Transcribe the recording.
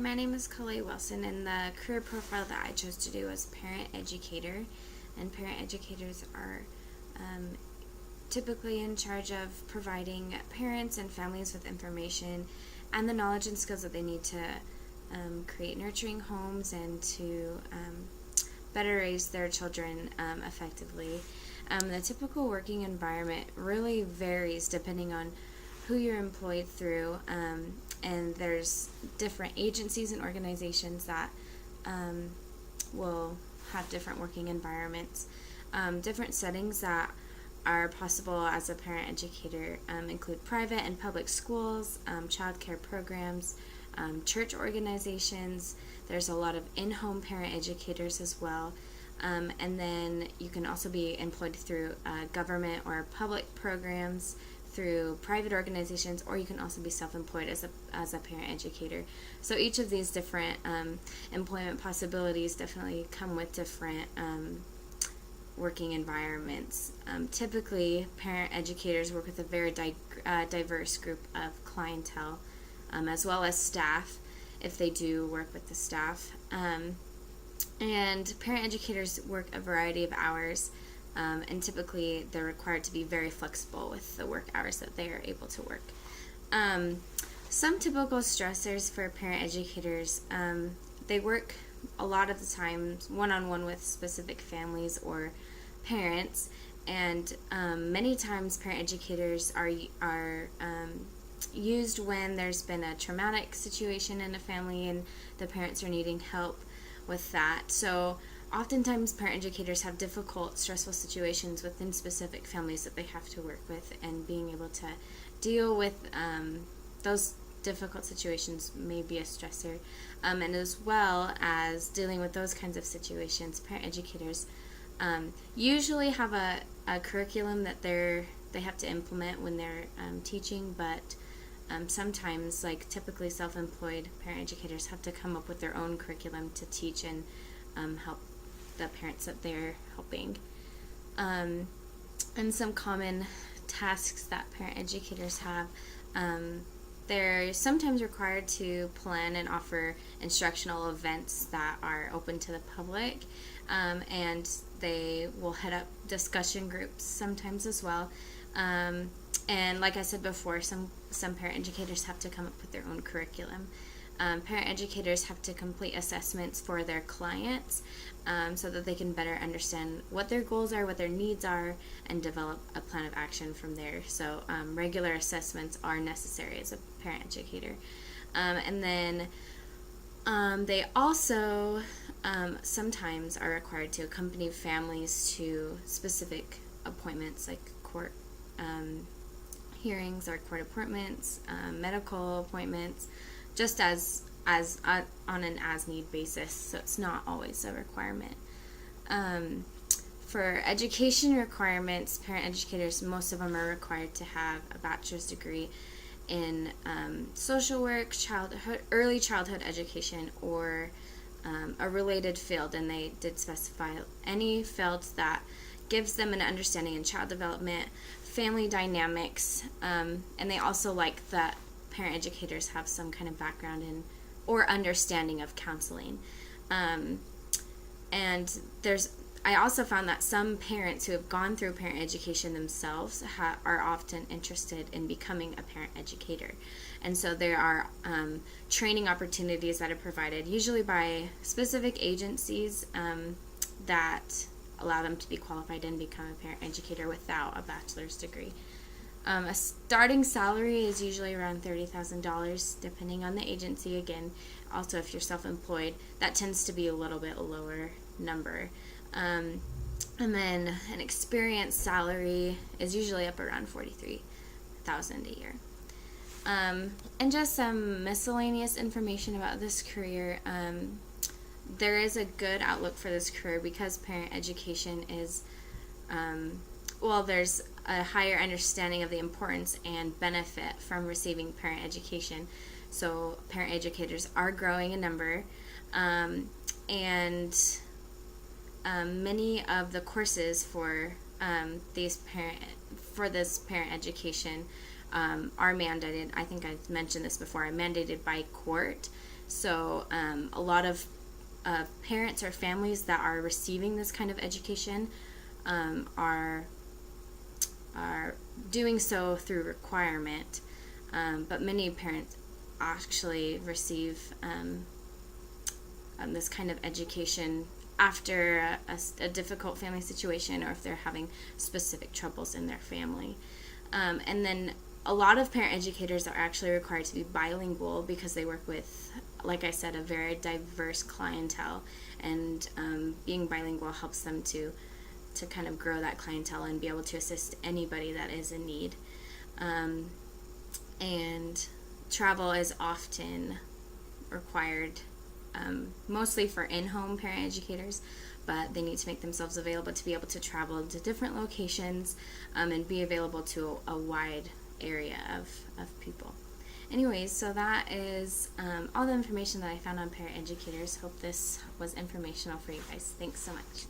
my name is Kalei Wilson, and the career profile that I chose to do was parent educator. And parent educators are typically in charge of providing parents and families with information and the knowledge and skills that they need to create nurturing homes and to better raise their children effectively. The typical working environment really varies depending on who you're employed through, and there's different agencies and organizations that will have different working environments. Different settings that are possible as a parent educator include private and public schools, child care programs, church organizations. There's a lot of in-home parent educators as well. And then you can also be employed through government or public programs, through private organizations, or you can also be self-employed as a parent educator. So each of these different employment possibilities definitely come with different working environments. Typically, parent educators work with a very diverse group of clientele, as well as staff, if they do work with the staff. And parent educators work a variety of hours, and typically they're required to be very flexible with the work hours that they are able to work. Some typical stressors for parent educators, they work a lot of the time one-on-one with specific families or parents, and many times parent educators are used when there's been a traumatic situation in a family and the parents are needing help with that. So oftentimes parent educators have difficult, stressful situations within specific families that they have to work with, and being able to deal with those difficult situations may be a stressor. And as well as dealing with those kinds of situations, parent educators usually have a curriculum that they have to implement when they're teaching, but sometimes, like typically self-employed parent educators have to come up with their own curriculum to teach and help the parents that they're helping. And some common tasks that parent educators have, they're sometimes required to plan and offer instructional events that are open to the public, and they will head up discussion groups sometimes as well. And like I said before, some parent educators have to come up with their own curriculum. Parent educators have to complete assessments for their clients so that they can better understand what their goals are, what their needs are, and develop a plan of action from there. So regular assessments are necessary as a parent educator. And then they also sometimes are required to accompany families to specific appointments like court hearings or court appointments, medical appointments, just as on an as-need basis, so it's not always a requirement. For education requirements, parent educators, most of them are required to have a bachelor's degree in social work, early childhood education, or a related field, and they did specify any field that gives them an understanding in child development, family dynamics, and they also like that parent educators have some kind of background in or understanding of counseling. And I also found that some parents who have gone through parent education themselves are often interested in becoming a parent educator. And so there are training opportunities that are provided, usually by specific agencies that allow them to be qualified and become a parent educator without a bachelor's degree. A starting salary is usually around $30,000, depending on the agency. Again, also if you're self-employed, that tends to be a little bit lower number. And then an experienced salary is usually up around $43,000 a year. And just some miscellaneous information about this career. There is a good outlook for this career because parent education is, there's a higher understanding of the importance and benefit from receiving parent education. So parent educators are growing in number, and many of the courses for this parent education are mandated. I think I've mentioned this before. Are mandated by court. So a lot of parents or families that are receiving this kind of education are doing so through requirement, but many parents actually receive this kind of education after a difficult family situation, or if they're having specific troubles in their family. And then a lot of parent educators are actually required to be bilingual because they work with, like I said, a very diverse clientele, and being bilingual helps them to kind of grow that clientele and be able to assist anybody that is in need. And travel is often required, mostly for in-home parent educators, but they need to make themselves available to be able to travel to different locations and be available to a wide area of people. Anyways, so that is all the information that I found on parent educators. Hope this was informational for you guys. Thanks so much.